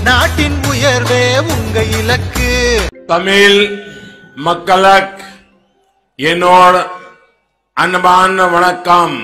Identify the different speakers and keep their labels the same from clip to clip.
Speaker 1: நாட்டின் உயர்வே உங்க இலக்கு.
Speaker 2: தமிழ் மக்களுக்கு என்னோட அன்பான வணக்கம்.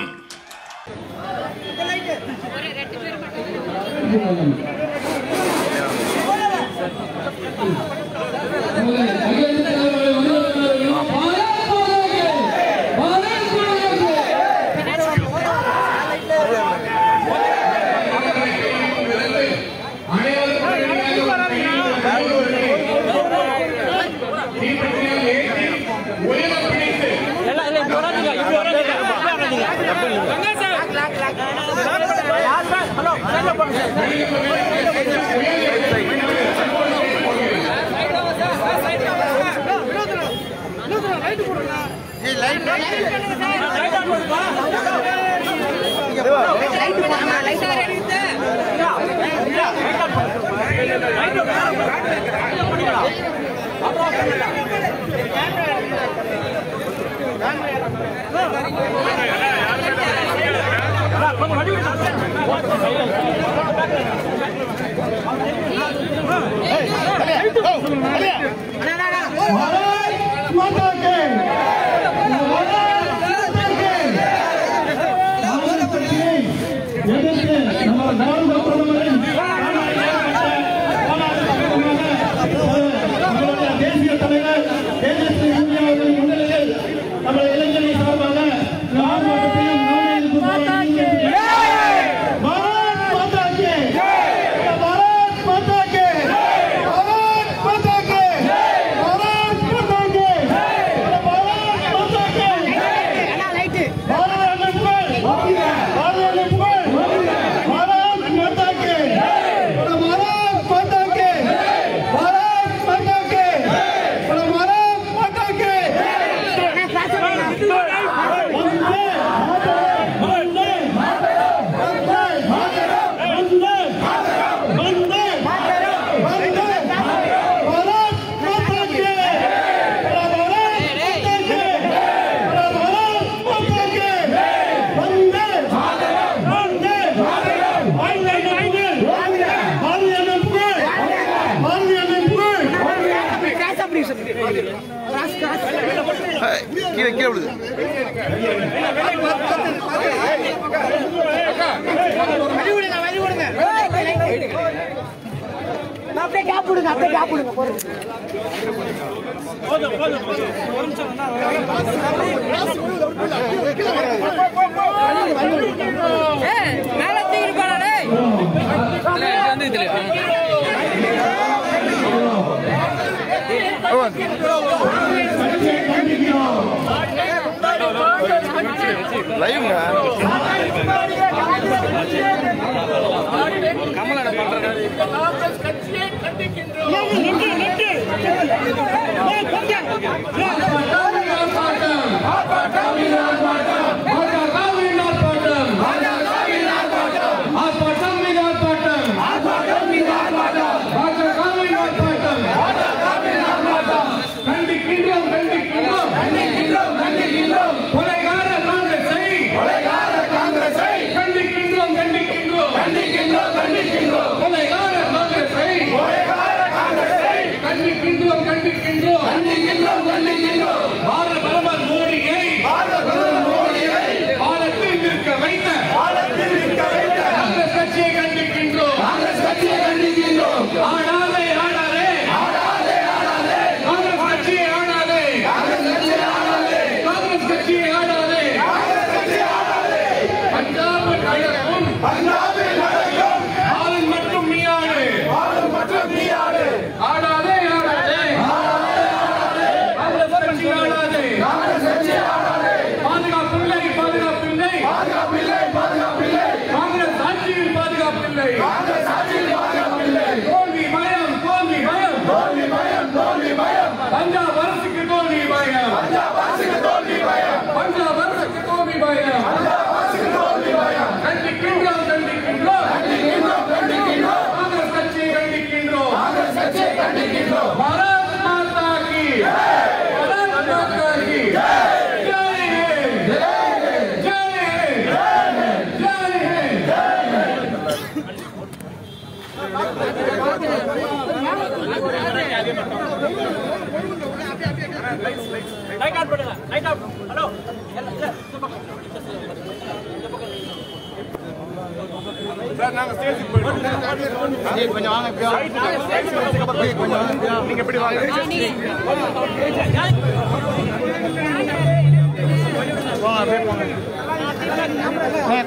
Speaker 3: जय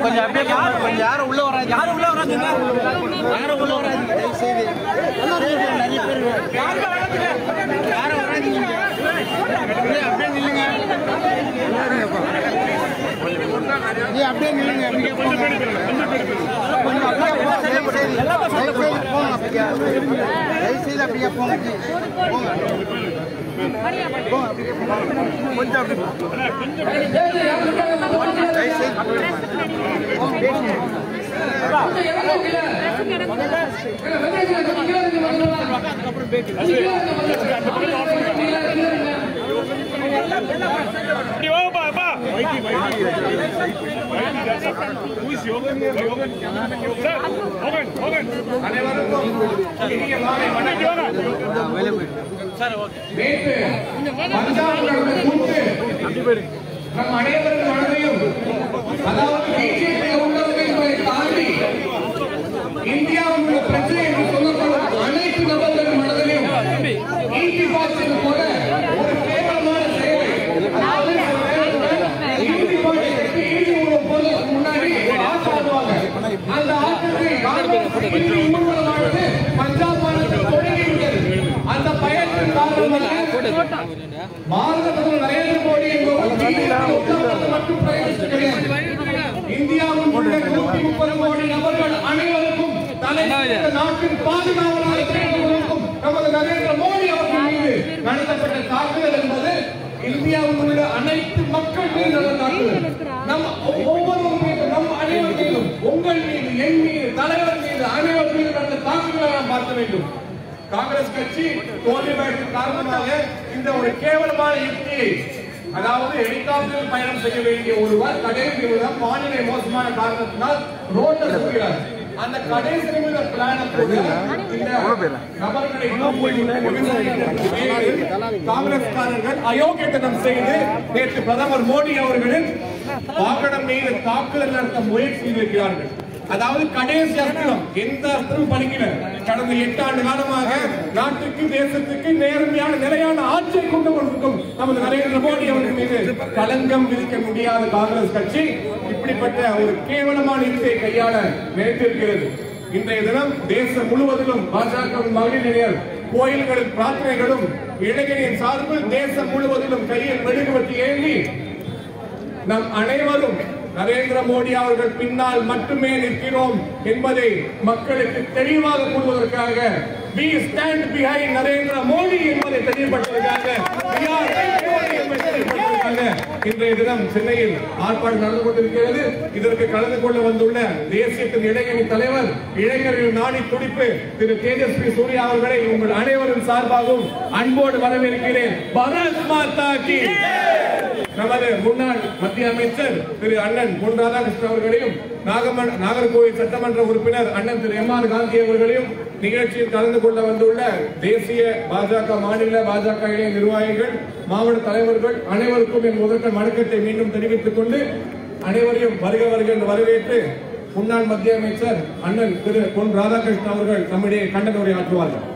Speaker 3: கொஞ்சம் அப்படியே கொஞ்சம் யாரும் உள்ள வராது நிறைய பேர் யாரும் வராதீங்க அப்படியே நில்லுங்க அப்படியே நில்லுங்க கொஞ்சம் தயவுசெய்து அப்படியே போங்க கொஞ்சம்
Speaker 4: நம் அனைவரும் மனதையும் அதாவது இந்தியாவில் உள்ள பிரச்சனை என்று சொல்லப்படும் அனைத்து நபர்களின் மனதிலும் ஈட்டி பாய்ச்சல் போல ஒரு கேவலமான செயலை முன்னாடி ஆசைப்படுவாங்க. அந்த ஆட்டத்தை பஞ்சாப் மாநிலத்தில் தொடங்கிவிட்டது. அந்த பயத்தின் காரணமாக பாரத பிரதமர் நரேந்திர மோடி மட்டும் பிரயோஜனம் கிடையாது. இந்தியாவில் உள்ள 130 கோடி நபர்கள் அனைவருக்கும் நாட்டின் பாதுகாவலாக நமது நரேந்திர மோடி அவர்கள் மீது நடத்தப்பட்ட தாக்குதல் என்பது இந்தியாவில் உள்ள அனைத்து மக்கள் மீது நடந்த தாக்குதல். நம் ஒவ்வொருவரும் மீது நம் அனைவர் மீதும் உங்கள் மீது என் மீது தலைவர் மீது அனைவர் மீது நடந்த தாக்குதலை நாம் பார்க்க வேண்டும். காங்கிரஸ் கட்சி தோல்வி பயத்தின் காரணமாக இந்த ஒரு கேவலமான யுக்தியை, அதாவது ஹெலிகாப்டரில் பயணம் செய்ய வேண்டிய ஒருவர் கடைசி நிமிடம் வானிலை மோசமான காரணத்தினால் ரோட்ல சுற்றுகிறார். அந்த கடைசி நிமிட பிளான நபர்களை காங்கிரஸ்காரர்கள் அயோக்கியத்தனம் செய்து நேற்று பிரதமர் மோடி அவர்களின் வாகனம் மீது தாக்குதல் நடத்த முயற்சி செய்திருக்கிறார்கள். அதாவது கடைசி அஸ்திரம், எந்த அஸ்திரம் பலிக்கல. கடந்த 8 ஆண்டு காலமாக நாட்டுக்கு தேசத்துக்கு நேர்மையான நிலையான ஆட்சியை கொண்டு கொண்டிருக்கும் நமது நரேந்திர மோடி அவர்கள் மீது களங்கம் விதிக்க முடியாத காங்கிரஸ் கட்சி இப்படிப்பட்ட ஒரு கேவலமான யுக்தியை கையாள நினைத்திருக்கிறது. இன்றைய தினம் தேசம் முழுவதிலும் பாஜக மகளிர் கோயில்களில் பிரார்த்தனைகளும் இளைஞரின் சார்பில் தேசம் முழுவதிலும் கையில் மெழுகுவர்த்தி ஏந்தி நம் அனைவரும் நரேந்திர மோடி அவர்கள் பின்னால் மட்டுமே நிற்கிறோம் என்பதை மக்களுக்கு தெளிவாக கூறுவதற்காக we stand behind Narendra Modi என்பதை தெளிவுபடுத்துவதற்காக இன்றைய தினம் சென்னையில் ஆர்ப்பாட்டம் நடந்து கொண்டிருக்கிறது. இதற்கு கலந்து கொள்ள வந்துள்ள தேசியத்தின் இளைஞரணி தலைவர், இளைஞர்களின் நாடி துடிப்பு திரு தேஜஸ்வி சூர்யா அவர்களை உங்கள் அனைவரும் சார்பாகவும் அன்போடு வரவேற்கிறேன். பாரத் மாதா கி. நமது முன்னாள் மத்திய அமைச்சர் திரு அண்ணன் பொன் ராதாகிருஷ்ணன் அவர்களையும் நாகர்கோவில் சட்டமன்ற உறுப்பினர் அண்ணன் திரு எம்.ஆர். காந்தி அவர்களையும் நிகழ்ச்சியில் கலந்து கொள்ள வந்துள்ள தேசிய பாஜக மாநில பாஜக இளைஞர் நிர்வாகிகள், மாவட்ட தலைவர்கள் அனைவருக்கும் என் முதற்கண் வணக்கத்தை மீண்டும் தெரிவித்துக் கொண்டு அனைவரையும் வருக வருக என்று வரவேற்று முன்னாள் மத்திய அமைச்சர் அண்ணன் திரு பொன் ராதாகிருஷ்ணன் அவர்கள் நம்முடைய கண்டன உரை ஆற்றுவார்கள்.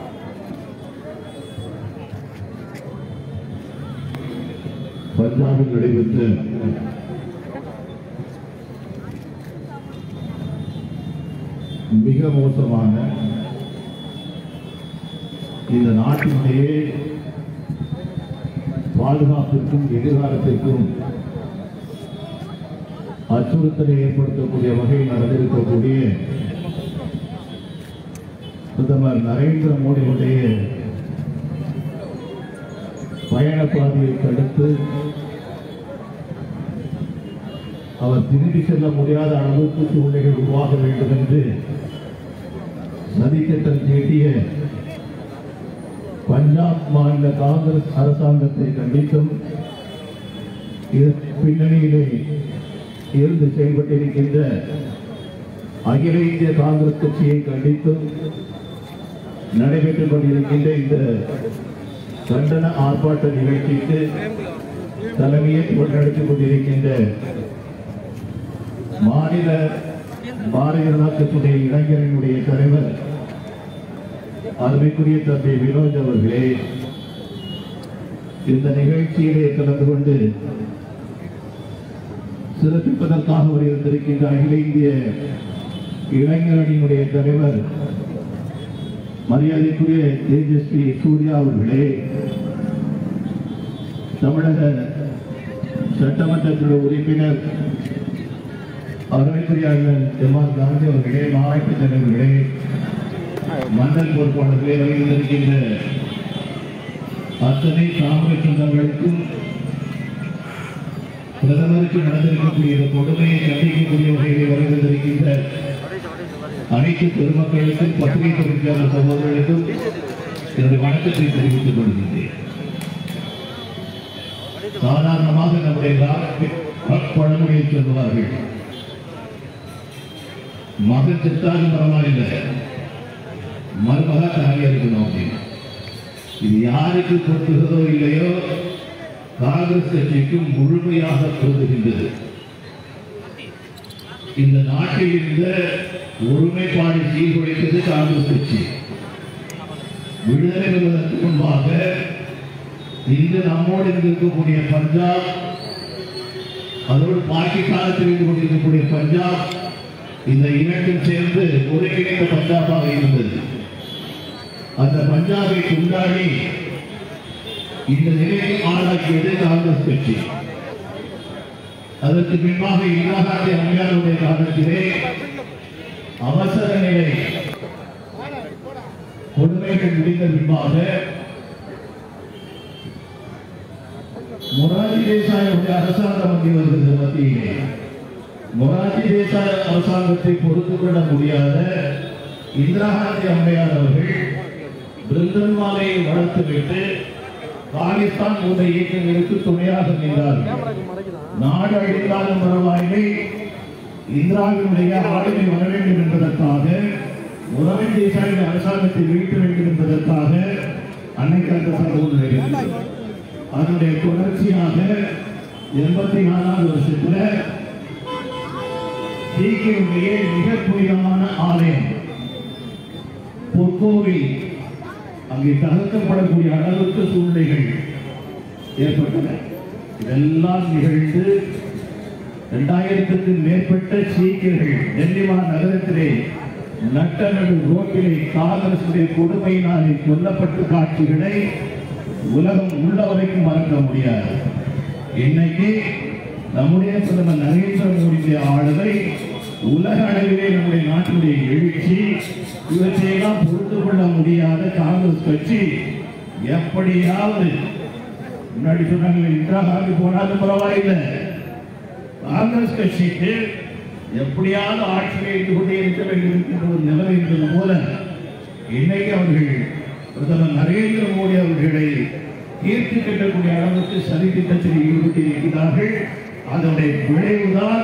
Speaker 5: பஞ்சாபில் நடைபெற்ற மிக மோசமான இந்த நாட்டினுடைய பாதுகாப்பிற்கும் எதிர்காலத்திற்கும் அச்சுறுத்தலை ஏற்படுத்தக்கூடிய வகையில் நடந்திருக்கக்கூடிய பிரதமர் நரேந்திர மோடியுடைய பயணப்பாதையை தடுத்து அவர் திரும்பி செல்ல முடியாத அளவுக்கு சூழ்நிலைகள் உருவாக வேண்டும் என்று சதித்திட்டம் தீட்டிய பஞ்சாப் மாநில காங்கிரஸ் அரசாங்கத்தை கண்டித்தும் இதன் பின்னணியிலே இருந்து செயல்பட்டிருக்கின்ற அகில இந்திய காங்கிரஸ் கட்சியை கண்டித்தும் நடைபெற்றுக் கொண்டிருக்கின்ற இந்த கண்டன ஆர்ப்பாட்ட நிகழ்ச்சிக்கு தலைமையை நடத்திக் கொண்டிருக்கின்ற மாநில பாரதிய ஜனதா கட்சியுடைய இளைஞர்களுடைய தலைவர் அருமைக்குரிய தம்பி வினோத் அவர்களே, இந்த நிகழ்ச்சியிலே கலந்து கொண்டு சிறப்பிப்பதற்காக வந்திருக்கின்ற அகில இந்திய இளைஞரணியினுடைய தலைவர் மரியாதைக்குரிய தேஜஸ்வி சூர்யா அவர்களே, தமிழக சட்டமன்றத்தினுடைய உறுப்பினர் அருமைக்குரிய அண்ணன் எம்.ஆர். காந்தி அவர்களே, மாவட்ட தலைவர்களே, மண்டல் பொறுப்பாளர்களே, வருகின்ற அத்தனை காங்கிரஸ் சொந்தங்களுக்கும் பிரதமருக்கு நடந்திருக்கக்கூடிய கொடுமையை கண்டிக்கக்கூடிய வகையில் வருகின்ற அனைத்து பெருமக்களுக்கும் பத்திரிகை தொழிற்சாளர் சகோதரர்களுக்கும் என்னுடைய வணக்கத்தை தெரிவித்துக் கொள்கின்றேன். சாதாரணமாக நம்முடைய பழமொழியை சொல்வார்கள், மகன் செத்தாலும் பரவாயில்லை, மருமகா தாலியா இருக்கணும் அப்படின்னு. இது யாருக்கு பொறுத்துகிறதோ இல்லையோ காங்கிரஸ் கட்சிக்கு முழுமையாக பொருந்துகின்றது. இந்த நாட்டில் இருந்த ஒருமைப்பாடு சீர்குலைத்தது காங்கிரஸ் கட்சி. விடுதலை பெறுவதற்கு முன்பாக இன்று நம்மோடு இருக்கக்கூடிய பஞ்சாப், அதோடு பாகிஸ்தானத்தில் இருந்து கொண்டிருக்கக்கூடிய பஞ்சாப், இந்த இரண்டும் சேர்ந்து ஒருங்கிணைந்த பஞ்சாபாக இருந்தது. அந்த பஞ்சாபை கொண்டாடி இந்த நிலையை ஆளாக்கியது காங்கிரஸ் கட்சி. அதற்கு பின்பாக இந்திரா காந்தி அம்மையாருடைய காலத்திலே அவசர நிலை கொடுமைகள் முடிந்த பின்பாக மொரார்ஜி தேசாயுடைய அரசாங்கம் வந்து வருகிறது. மத்தியிலே மொரார்ஜி தேசாய் அரசாங்கத்தை பொறுத்துக் கொள்ள முடியாத இந்திரா காந்தி அம்மையார் அவர்கள் பிருந்தன்மாலையை வளர்த்துவிட்டு பாகிஸ்தான் போன்ற இயக்கங்களுக்கு துணையாக நின்றார்கள். நாடு அழிந்தாலும் பரவாயில்லை, இந்திராவினுடைய ஆளுமை வர வேண்டும் என்பதற்காக, மொரார்ஜி தேசாய் அரசாங்கத்தை வீழ்த்த வேண்டும் என்பதற்காக அன்னைக்கு அந்த சம்பவம் நடைபெற்றது. அதனுடைய தொடர்ச்சியாக 84வது வருஷத்தில் சீக்கியருடைய மிக புனிதமான ஆலயம் பொற்கோவில் அங்கே தகர்க்கப்படக்கூடிய அளவுக்கு சூழ்நிலைகள் ஏற்பட்டன. இதெல்லாம் நிகழ்ந்து 2000க்கும் மேற்பட்ட சீக்கியர்கள் டெல்லிவா நகரத்திலே நட்டநடு ரோட்டிலே காங்கிரசுடைய கொடுமையினாலே கொல்லப்பட்ட காட்சிகளை உலகம் உள்ளவரைக்கும் மறக்க முடியாது. இன்னைக்கு நம்முடைய பிரதமர் நரேந்திர மோடியுடைய ஆளுகை, உலக அளவிலே நம்முடைய நாட்டினுடைய எழுச்சி, இவற்றையெல்லாம் பொறுத்து கொள்ள முடியாத காங்கிரஸ் கட்சி எப்படியாவது, முன்னாடி சொன்னாங்க இந்திரா காந்தி போனாலும் பரவாயில்லை, காங்கிரஸ் கட்சிக்கு எப்படியாவது ஆட்சியை இருந்து கொண்டே இருக்க வேண்டும் என்கின்ற ஒரு நிலைமை என்பது போல இன்னைக்கு அவர்கள் பிரதமர் நரேந்திர மோடி அவர்களை தீர்த்து கட்டக்கூடிய அளவுக்கு சதி திட்டத்தில் ஈடுபட்டிருக்கிறார்கள். அதனுடைய விளைவுதான்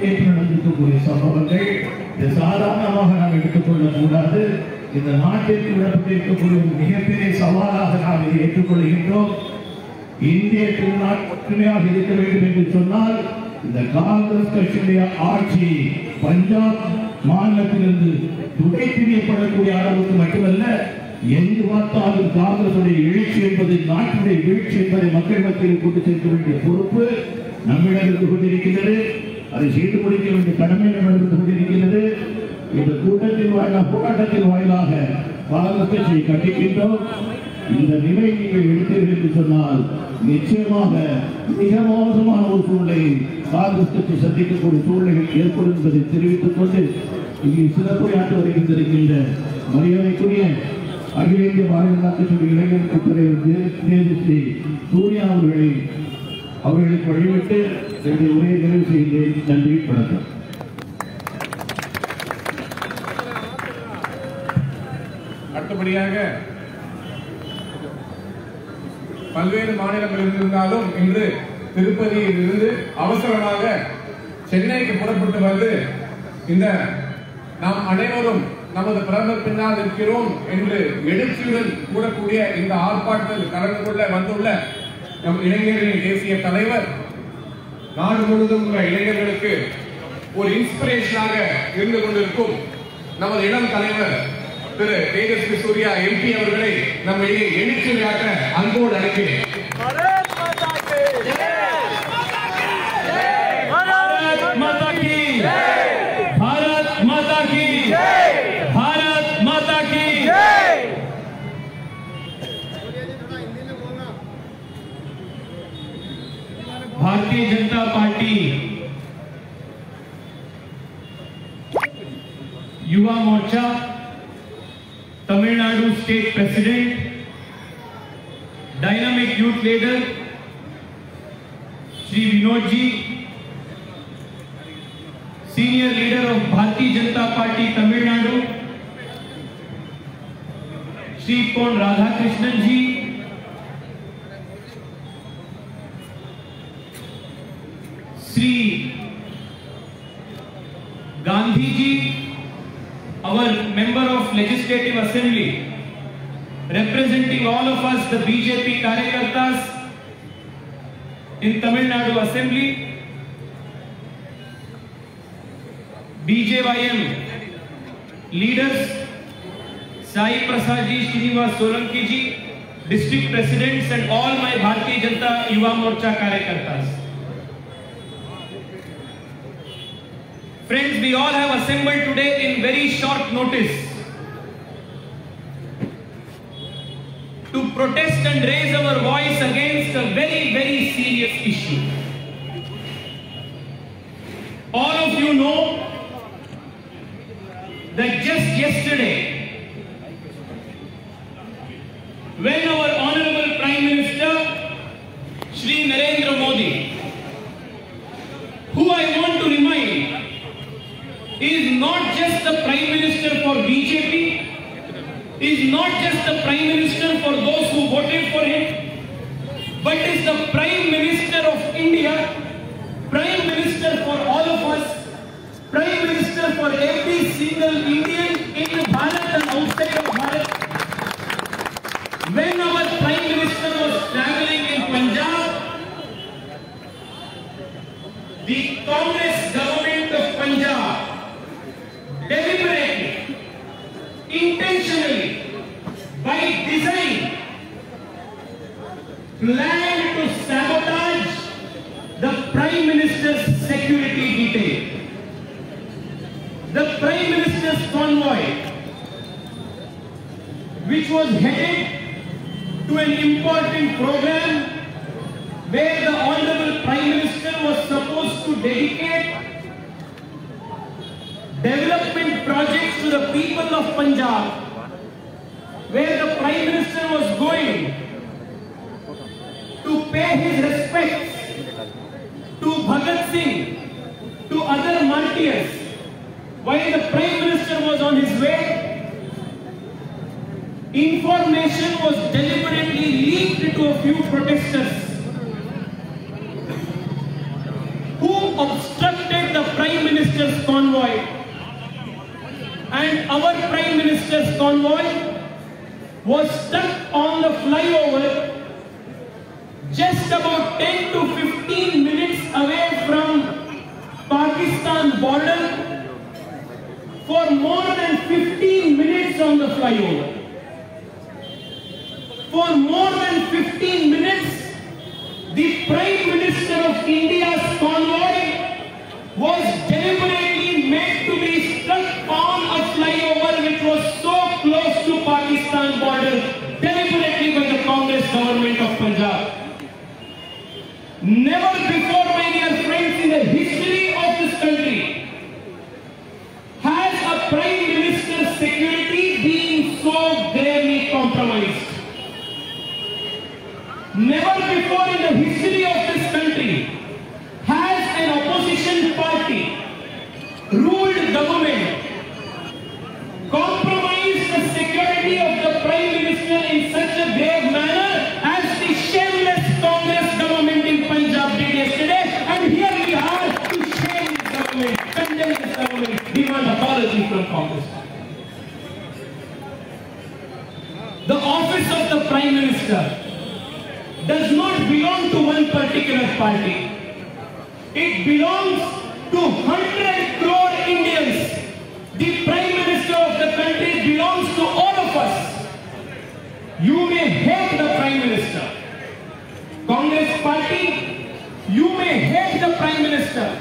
Speaker 5: நேற்று நடந்திருக்கக்கூடிய சம்பவங்கள். இது சாதாரணமாக நாம் எடுத்துக்கொள்ளக் கூடாது. இந்த நாட்டிற்கு விடப்பட்டிருக்கக்கூடிய மிகப்பெரிய சவாலாக நாம் இதை ஏற்றுக்கொள்கின்றோம். இந்திய திருநாள் ஒற்றுமையாக இருக்க வேண்டும் என்று சொன்னால் இந்த காங்கிரஸ் கட்சியுடைய ஆட்சி பஞ்சாப் மாநிலத்திலிருந்து துடை தெரியப்படக்கூடிய அளவுக்கு மட்டுமல்ல, எங்கு பார்த்தாலும் காங்கிரசுடைய எழுச்சி என்பது நாட்டினுடைய வீழ்ச்சி என்பதை மக்கள் மத்தியில் கொண்டு சேர்க்க வேண்டிய பொறுப்பு நம்மிடம் இருந்து கொண்டிருக்கிறது. அதை செய்து முடிக்க வேண்டிய கடமை நம்மிடம் கொண்டிருக்கிறது. இந்த கூட்டத்தின் வாயிலாக, போராட்டத்தின் வாயிலாக காங்கிரஸ் கட்சியை கண்டிக்கின்றோம். இந்த நிலை நீங்கள் எடுத்தீர்கள் என்று சொன்னால் நிச்சயமாக மிக மோசமான ஒரு சூழ்நிலையை காங்கிரஸ் கட்சி சந்திக்கக்கூடிய சூழ்நிலைகள் ஏற்படும் என்பதை தெரிவித்துக் கொண்டு இங்கே சிறப்புரையாற்ற வருகின்றிருக்கின்ற மரியாதைக்குரிய அகில இந்திய பாரதிய ஜனதா கட்சியுடைய இளைஞர் தலைவர் தேஜஸ்வி சூர்யா அவர்களுக்கு வழிவிட்டு என்னுடைய உரையை நிறைவு செய்கிறேன். நன்றி, வணக்கம்.
Speaker 4: அடுத்தபடியாக பல்வேறு மாநிலங்களில் இருந்தாலும் இன்று திருப்பதியில் இருந்து அவசரமாக சென்னைக்கு புறப்பட்டு வந்து இந்த நாம் அனைவரும் நமது பிரதமர் பின்னால் இருக்கிறோம் என்று எழுச்சியுடன் கூறக்கூடிய இந்த ஆர்ப்பாட்டத்தில் கலந்து கொள்ள வந்துள்ள நம் இளைஞர்களின் தேசிய தலைவர் நாடு முழுவதும் உள்ள இளைஞர்களுக்கு ஒரு இன்ஸ்பிரேஷனாக இருந்து கொண்டிருக்கும் நமது இளம் தலைவர் திரு தேஜஸ்வி சூர்யா எம்பி அவர்களை நம்ம எழுச்சி விளையாட்ட அன்போடு அழைக்கிறேன்.
Speaker 6: भारतीय Janata Party Yuva Morcha Tamil Nadu state president, dynamic youth leader Shri Vinod ji, senior leader of Bharatiya Janata Party Tamil Nadu Shri Pon Radhakrishnan ji, Shri Gandhi ji, our member of Legislative Assembly, representing all of us, the BJP Karyakartas in Tamil Nadu Assembly, BJYM leaders, Sai Prasad ji, Srinivas Solanki ji, district presidents, and all my Bharatiya Janata Yuva Morcha Karyakartas. Friends, we all have assembled today in very short notice to protest and raise our voice against a very, very serious issue. All of you know that just yesterday, when our Honorable Prime Minister, Shri Narendra Modi, who I want to remind is not just the Prime Minister for BJP, is not just the Prime Minister for those who voted for him, but is the Prime Minister of India, Prime Minister for all of us, Prime Minister for every single Indian in Bharat and outside of Bharat. When our Prime Minister was traveling in Punjab, the Congress government of Punjab deliberately, intentionally, by design, planned to sabotage the Prime Minister's security detail. The Prime Minister's convoy, which was headed to an important program where the Honorable Prime Minister was supposed to dedicate development projects to the people of Punjab, where the Prime Minister was going to pay his respects to Bhagat Singh, to other martyrs. While the Prime Minister was on his way, information was deliberately leaked to a few protesters who obstructed the Prime Minister's convoy. And our Prime Minister's convoy was stuck on the flyover just about 10 to 15 minutes away from Pakistan border for more than 15 minutes on the flyover. For more than 15 minutes, the Prime Minister of India's convoy was deliberately made to be stuck on a flyover which was so close to Pakistan border, deliberately by the Congress government of Punjab. Never before, my dear friends, in the history of this country has a Prime Minister's security been so gravely compromised. Never before in the history of this country has an opposition party ruled government compromised the security of the Prime Minister in such a grave manner as the shameless Congress government in Punjab did yesterday. And here we are to shame this government, condemn this government, demand apology from Congress. office of the Prime Minister does not belong to one particular party. It belongs to 100 crore Indians. The Prime Minister of the country belongs to all of us. You may hate the Prime Minister. Congress party, you may hate the Prime Minister,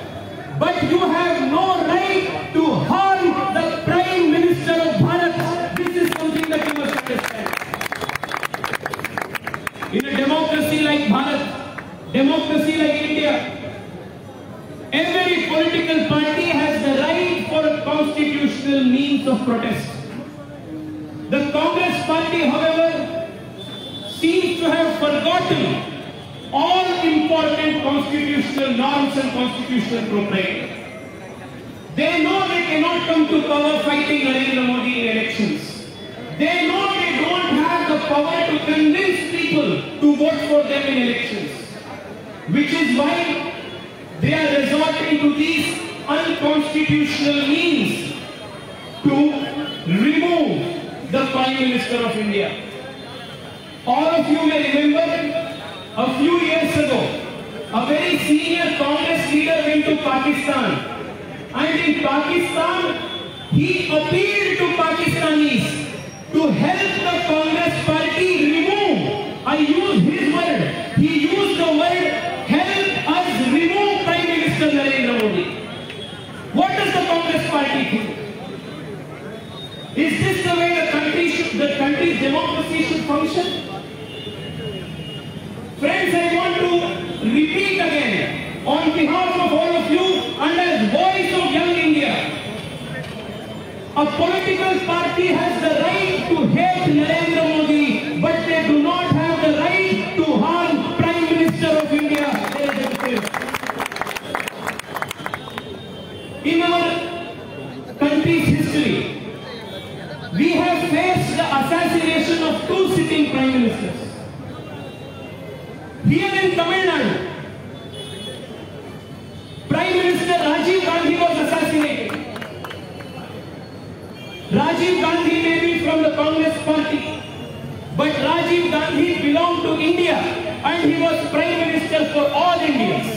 Speaker 6: but you have no right to harm the Prime Minister of Bharat. This is something that you must understand. In a democracy like Bharat, democracy like India, every political party has the right for a constitutional means of protest. The Congress party, however, seems to have forgotten all important constitutional norms and constitutional propriety. They know they cannot come to power fighting Narendra Modi in elections. They know they don't have the power to convince people to vote for them in elections. Which is why they are resorting to these unconstitutional means to remove the Prime Minister of India. All of you may remember, a few years ago, a very senior Congress leader went to Pakistan. And in Pakistan, he appealed to Pakistanis to help the Congress party remove, I use his word, he used the word, help us remove Prime Minister Narendra Modi. What does the Congress party think? Is this the way the country's democracy should function? Friends, I want to repeat again, on behalf of all of you and as voice of young India, a political party has the right to hate Narendra Modi, but they do not have the right to harm Prime Minister of India. In our country's history, we have faced the assassination of 2 sitting Prime Ministers. Here in Tamil Nadu, Prime Minister Rajiv Gandhi was assassinated. Rajiv Gandhi may be from the Congress party, but Rajiv Gandhi belonged to India and he was Prime Minister for all Indians.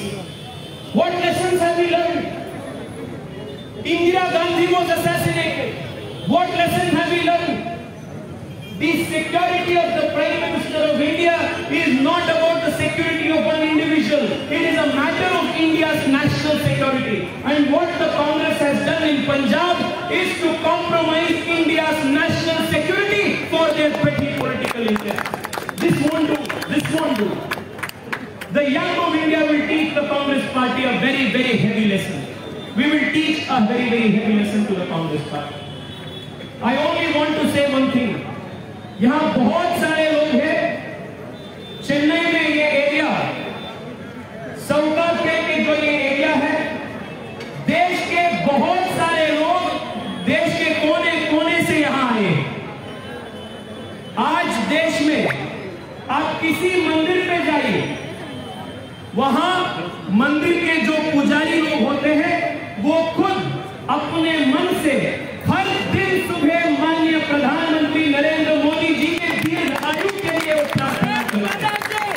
Speaker 6: What lessons have we learned? Indira Gandhi was assassinated. What lessons have we learned? The security of the Prime Minister of India is not about the security of one individual. It is a matter of India's national security. And what the Congress has done in Punjab is to compromise India's national security for their petty political interests. This won't do. This won't do. The young of India will teach the Congress party a very, very heavy lesson. We will teach a very, very heavy lesson to the Congress party. I only want to say one thing. यहाँ बहुत सारे लोग हैं, चेन्नई में ये area, सौकापेट के जो ये एरिया है, देश के बहुत सारे लोग देश के कोने कोने से यहाँ आए। आज देश में आप किसी मंदिर पे जाइए, वहां मंदिर के जो पुजारी लोग होते हैं, वो खुद अपने मन से हर दिन सुबह माननीय प्रधानमंत्री नरेंद्र मोदी जी के दीर्घ आयु के लिए प्रार्थना करते हैं।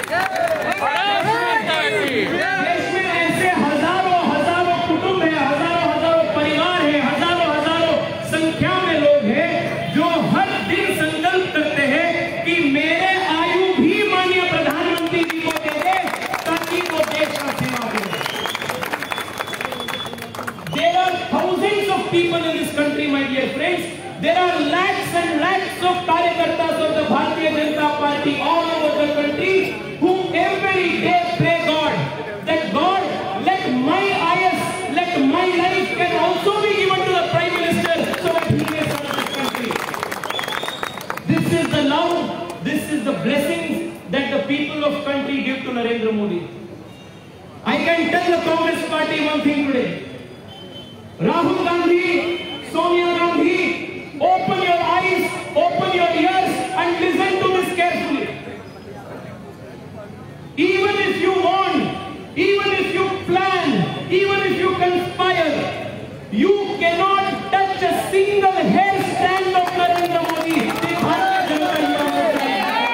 Speaker 6: देश में ऐसे हजारों हजारों कुटुंब हैं, हजारों हजारों परिवार हैं, हजारों हजारों संख्या में लोग हैं जो हर दिन संकल्प करते हैं कि मेरे आयु भी माननीय प्रधानमंत्री जी को दे दे ताकि वो देश का सेवा करे। There are thousands of people in this country, my dear friends. There are lakhs and lakhs of karyakartas of the Bharatiya Janata Party all over the country who every day pray God that God, let my IS, let my life can also be given to the Prime Minister so that he may serve this country. This is the love, this is the blessings that the people of country give to Narendra Modi. I can tell the Congress party one thing today. Rahul Gandhi, Sonia Gandhi, open your eyes, open your ears and listen to this carefully. Even if you want, even if you plan, even if you conspire, you cannot touch a single hair strand of Narendra Modi. The Bharatiya Janata Party.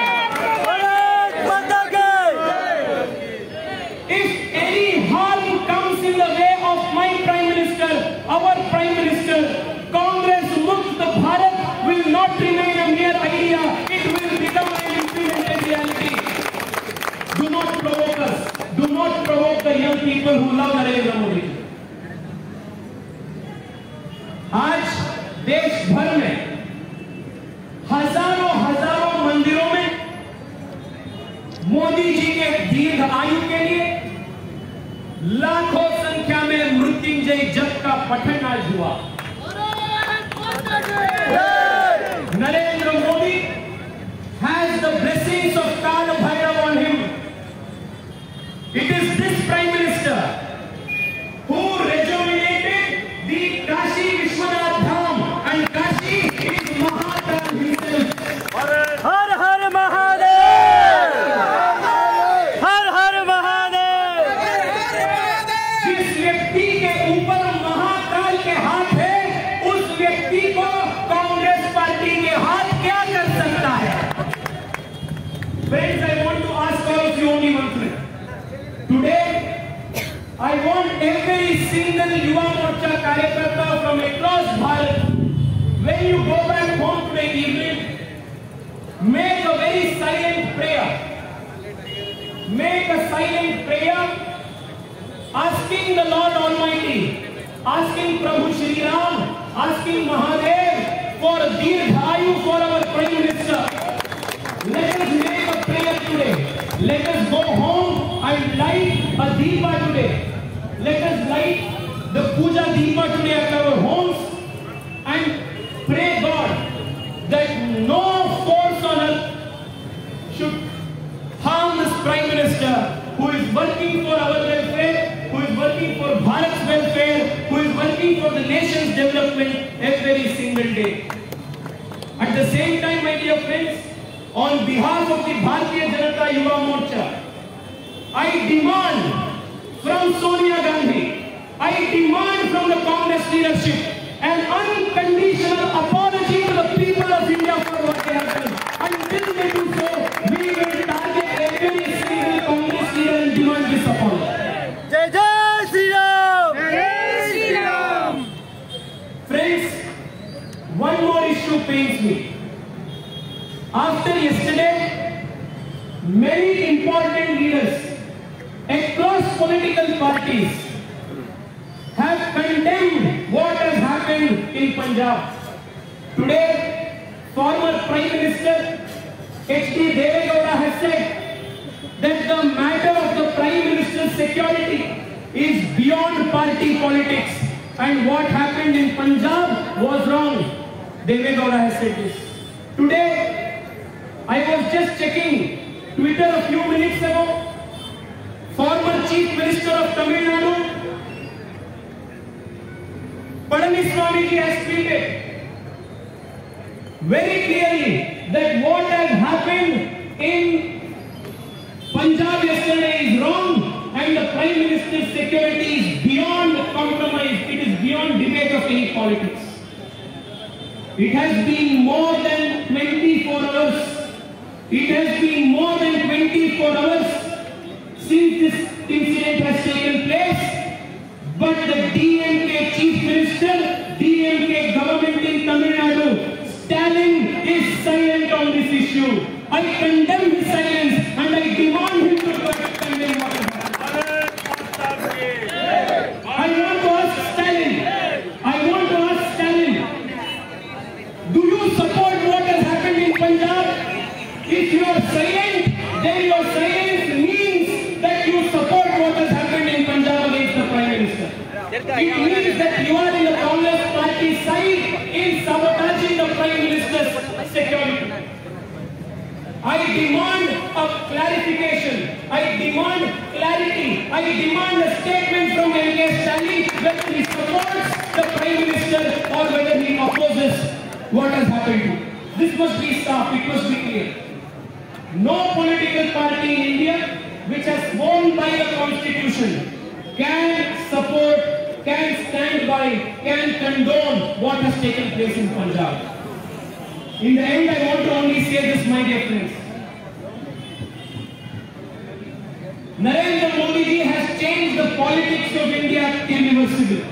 Speaker 6: people who love Narendra Modi. आज देश भर में हजारों मंदिरों में मोदी जी के दीर्घ आयु के लिए लाखों संख्या में मृत्युंजय जप का पठन आज हुआ। Narendra Modi has the blessings of Kala Bhairav on him. It is this Prime Minister who rejuvenated the Kashi Vishwanath Dham, and Kashi is Mahakal himself.
Speaker 7: हर हर महादेव, हर हर महादेव।
Speaker 6: जिस व्यक्ति के ऊपर महाकाल के हाथ है, उस व्यक्ति को कांग्रेस पार्टी के हाथ क्या कर सकता है? Friends, I want to ask all of you only one thing. Today, I want every single Yuva Morcha Karyakarta from across Bharat, when you go back home today evening, make a very silent prayer. Make a silent prayer asking the Lord Almighty, asking Prabhu Shri Ram, asking Mahadev for Dirghayu for our Prime Minister. Let us make a prayer today. Let us go home and light a Deepa today. Let us light the Puja Deepa today at our homes and pray God that no force on earth should harm this Prime Minister who is working for our welfare, who is working for Bharat's welfare, who is working for the nation's development every single day. At the same time, my dear friends, on behalf of the Bharatiya Janata Yuva Morcha, I demand from Sonia Gandhi, I demand from the Congress leadership an unconditional apology to the people of India for what they have done. Until they do so, we will target every single Congress leader and demand this apology.
Speaker 7: जय जय श्री राम, जय Shri Ram.
Speaker 6: Friends, one more issue pains me. After yesterday, many important leaders across political parties have condemned what has happened in Punjab. Today, former Prime Minister H.D. Devegowda has said that the matter of the Prime Minister's security is beyond party politics, and what happened in Punjab was wrong. Devegowda has said this. Today, I was just checking Twitter a few minutes ago. Former Chief Minister of Tamil Nadu, Palaniswamy ji has tweeted very clearly that what has happened in Punjab yesterday is wrong, and the Prime Minister's security is beyond compromise. It is beyond debate of any politics. It has been more than 24 hours. It has been more than 24 hours since this incident has taken place, but the DMK Chief Minister, DMK government in Tamil Nadu, Stalin is silent on this issue. I condemn his silence and I demand him to condemn what has happened. I want to ask Stalin, do you support what has happened in Punjab? If you are silent, then your silence means that you support what has happened in Punjab against the Prime Minister. It means that you are in the Congress party side in sabotaging the Prime Minister's security. I demand a clarification. I demand clarity. I demand a statement from M.K. Stalin whether he supports the Prime Minister or whether he opposes what has happened. This must be stopped. It must be clear. No political party in India which has sworn by the Constitution can support, can stand by, can condone what has taken place in Punjab. In the end, I want to only say this, my dear friends. Narendra Modi ji has changed the politics of India irreversibly.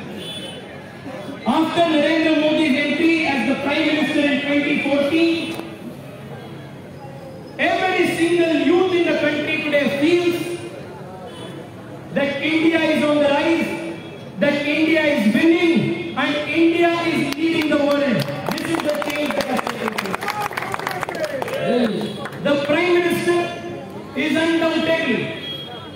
Speaker 6: After Narendra Modi's entry as the Prime Minister in 2014, every single youth in the country today feels that India is on the rise, that India is winning, and India is leading the world. This is the change that has taken place. The Prime Minister is undoubtedly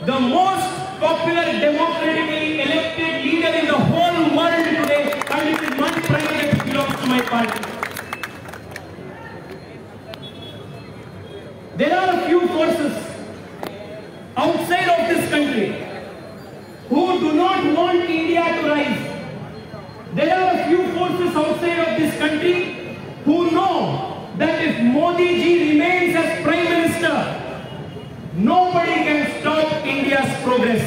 Speaker 6: the most popular democratically elected leader in the whole world today, and it is my pride that it belongs to my party. There are a few forces outside of this country who do not want India to rise. There are a few forces outside of this country who know that if Modi ji remains as Prime Minister, nobody can stop India's progress.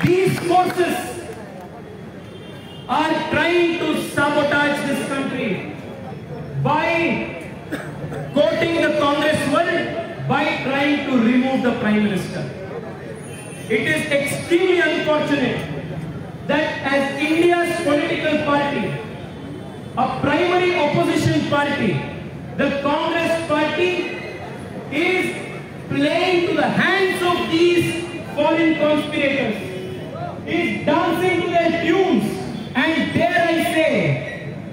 Speaker 6: These forces are trying to sabotage this country by courting the Congress world, by trying to remove the Prime Minister. It is extremely unfortunate that as India's political party, a primary opposition party, the Congress party is playing to the hands of these foreign conspirators, is dancing to their tunes, and dare I say,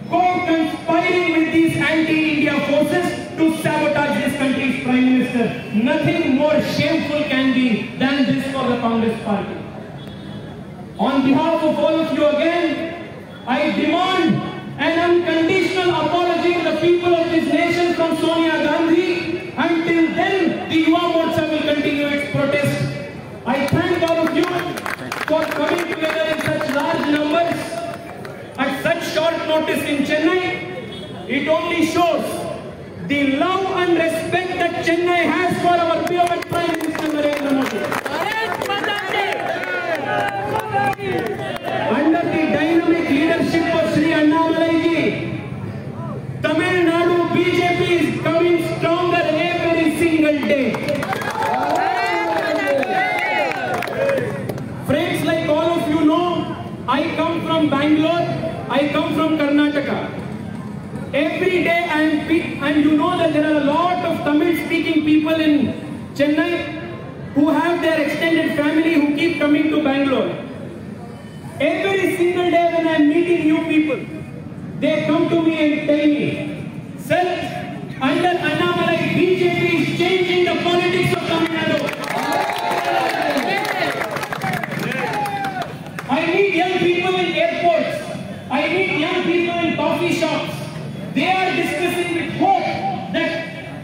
Speaker 6: co-conspiring with these anti-India forces to sabotage this country's Prime Minister. Nothing more shameful can be than this for the Congress party. On behalf of all of you again, I demand an unconditional apology to the people of this nation from Sonia Gandhi. Until then, the Yuva Morcha will continue its protest. I thank all of you for coming together in such large numbers at such short notice in Chennai. It only shows the love and respect that Chennai has for our beloved Prime Minister Narendra Modi. Under the dynamic leadership of Shri Annamalai ji, Tamil Nadu BJP is coming stronger every single day. Friends, like all of you know, I come from Bangalore, I come from Karnataka. Every day I am picked, and you know that there are a lot of Tamil-speaking people in Chennai who have their extended family who keep coming to Bangalore. Every single day when I am meeting new people, they come to me and tell me, sir, under Annamalai, BJP is changing the politics of Tamil Nadu. I meet young people in airports. I meet young people in coffee shops. They are discussing with hope that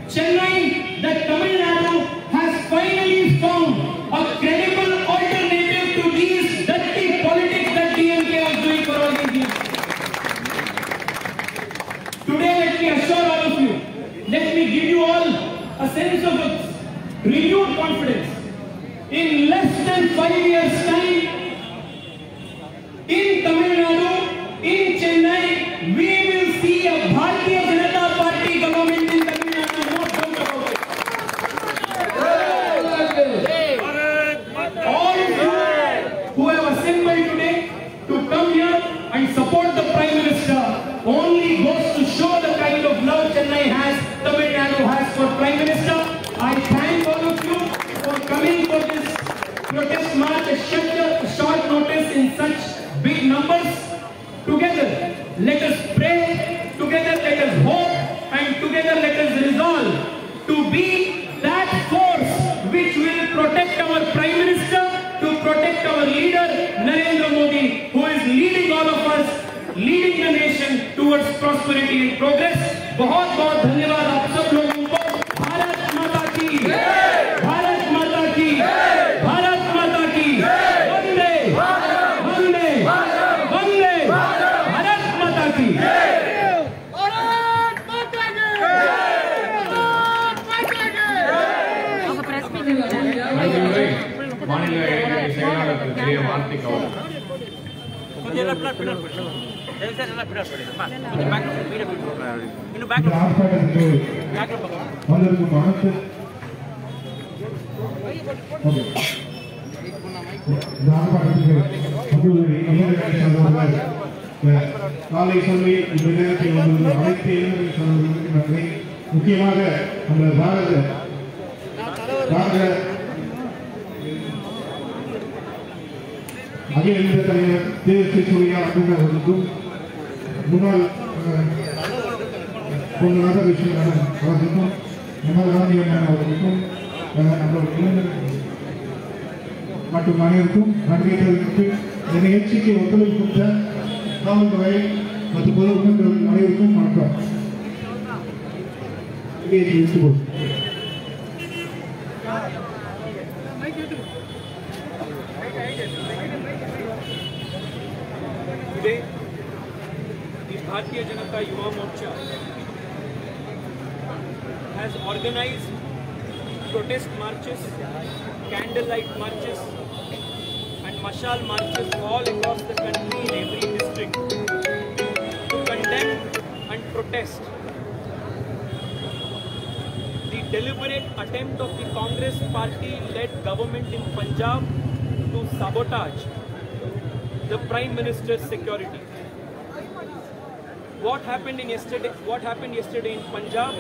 Speaker 6: Chennai, that Tamil Nadu has finally found a credible alternative to these dirty politics that DMK was doing for all these years. Today, let me assure all of you, let me give you all a sense of renewed confidence. In less than 5 years' time, in Tamil Nadu, in Chennai, we will see a Bharatiya Janata Party government in Tamil Nadu. No doubt about it. All of you who have assembled today to come here and support the Prime Minister only goes to show the kind of love Chennai has, Tamil Nadu has for Prime Minister. I thank all of you for coming for this protest march at short notice in such big numbers. Together, let us pray, together let us hope, and together let us resolve to be that force which will protect our Prime Minister, to protect our leader Narendra Modi, who is leading all of us, leading the nation towards prosperity and progress. बहुत बहुत धन्यवाद आप सब लोगों को. भारत माता की, भारत माता की, भारत माता की, वंदे वंदे वंदे, भारत माता की.
Speaker 4: மாநில இளைஞரணி செயலாளர் பெரிய வார்த்தைக்கு
Speaker 5: காலை சொல்லி இந்த நேரத்தில் வந்து அனைத்து இளைஞர்கள் சொல்வதற்கு நன்றி. முக்கியமாக அந்த பாரத
Speaker 8: அகில இந்திய தலைவர் தேசிய சூர்யா அன்புடன் அவர்களுக்கும் முன்னாள் பொன்னாக விஷயம் அவர்களுக்கும் முன்னாள் காந்தி அவர்களுக்கும் நம்மளோட இளைஞர் மற்றும் அனைவருக்கும் நன்றி தெரிவித்து இந்த நிகழ்ச்சிக்கு ஒத்துழைப்பு கொடுத்த காவல்துறை மற்றும் பொதுமக்கள் அனைவருக்கும் வணக்கம்.
Speaker 6: Today, the Bharatiya Janata Yuva Morcha has organized protest marches, candlelight marches and mashal marches all across the country in every district to condemn and protest the deliberate attempt of the Congress party-led government in Punjab to sabotage the Prime Minister's security. What happened yesterday in Punjab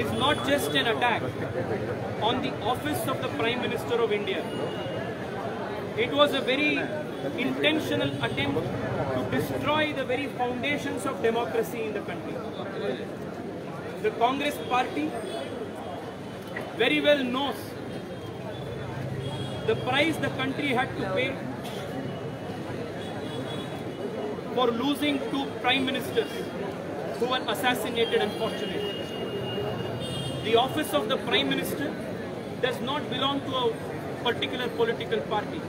Speaker 6: is not just an attack on the office of the Prime Minister of India. It was a very intentional attempt to destroy the very foundations of democracy in the country. The Congress party very well knows the price the country had to pay for losing two prime ministers who were assassinated, unfortunately. The office of the Prime Minister does not belong to a particular political party.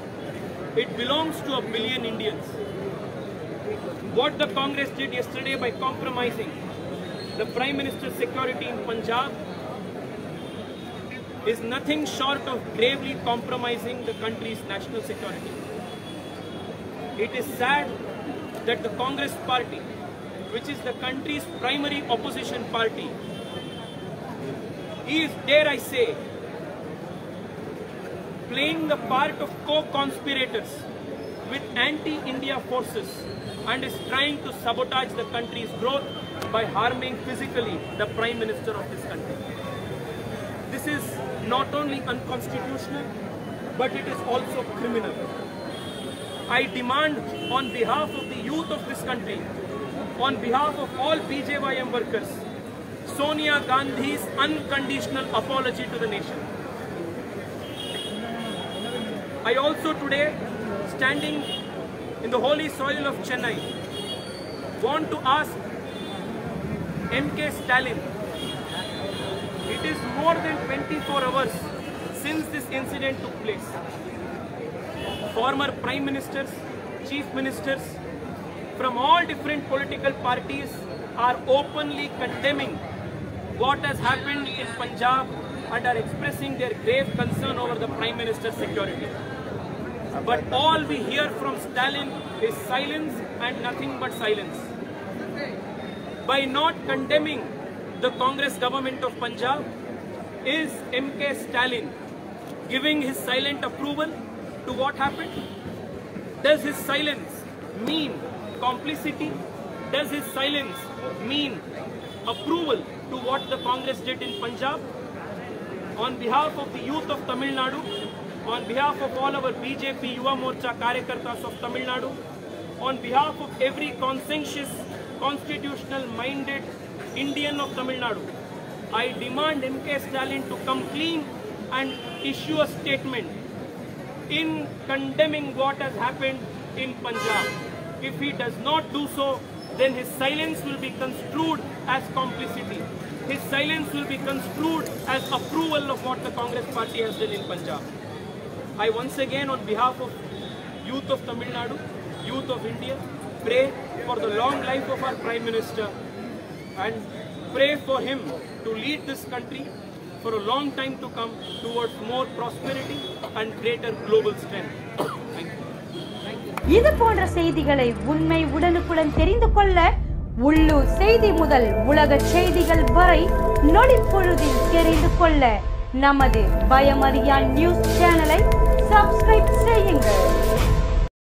Speaker 6: It belongs to a billion Indians. What the Congress did yesterday by compromising the Prime Minister's security in Punjab is nothing short of gravely compromising the country's national security. It is sad that the Congress party, which is the country's primary opposition party, is, dare I say, playing the part of co-conspirators with anti-India forces and is trying to sabotage the country's growth by harming physically the Prime Minister of this country. This is not only unconstitutional, but it is also criminal. I demand on behalf of the youth of this country, on behalf of all BJYM workers, Sonia Gandhi's unconditional apology to the nation. I also today, standing in the holy soil of Chennai, want to ask M.K. Stalin, it is more than 24 hours since this incident took place. Former prime ministers, chief ministers from all different political parties are openly condemning what has happened in Punjab and are expressing their grave concern over the Prime Minister's security. But all we hear from Stalin is silence and nothing but silence. By not condemning the Congress government of Punjab, is M.K. Stalin giving his silent approval to what happened? Does his silence mean complicity? Does his silence mean approval to what the Congress did in Punjab? On behalf of the youth of Tamil Nadu, on behalf of all our BJP Yuva Morcha Karyakartas of Tamil Nadu, on behalf of every conscientious, constitutional-minded Indian of Tamil Nadu, I demand M.K. Stalin to come clean and issue a statement in condemning what has happened in Punjab. If he does not do so, then his silence will be construed as complicity. His silence will be construed as approval of what the Congress party has done in Punjab. I once again, on behalf of youth of Tamil Nadu, youth of India, pray for the long life of our Prime Minister and pray for him to lead this country for a long time to come towards more prosperity and greater global strength. Thank you.
Speaker 9: இது போன்ற செய்திகளை உண்மை உடனுக்குடன் தெரிந்து கொள்ள உள்ளூர் செய்தி முதல் உலக செய்திகள் வரை நொடிப்பொழுதில் தெரிந்து கொள்ள நமது பயமறியான் நியூஸ் சேனலை சப்ஸ்கிரைப் செய்யுங்கள்.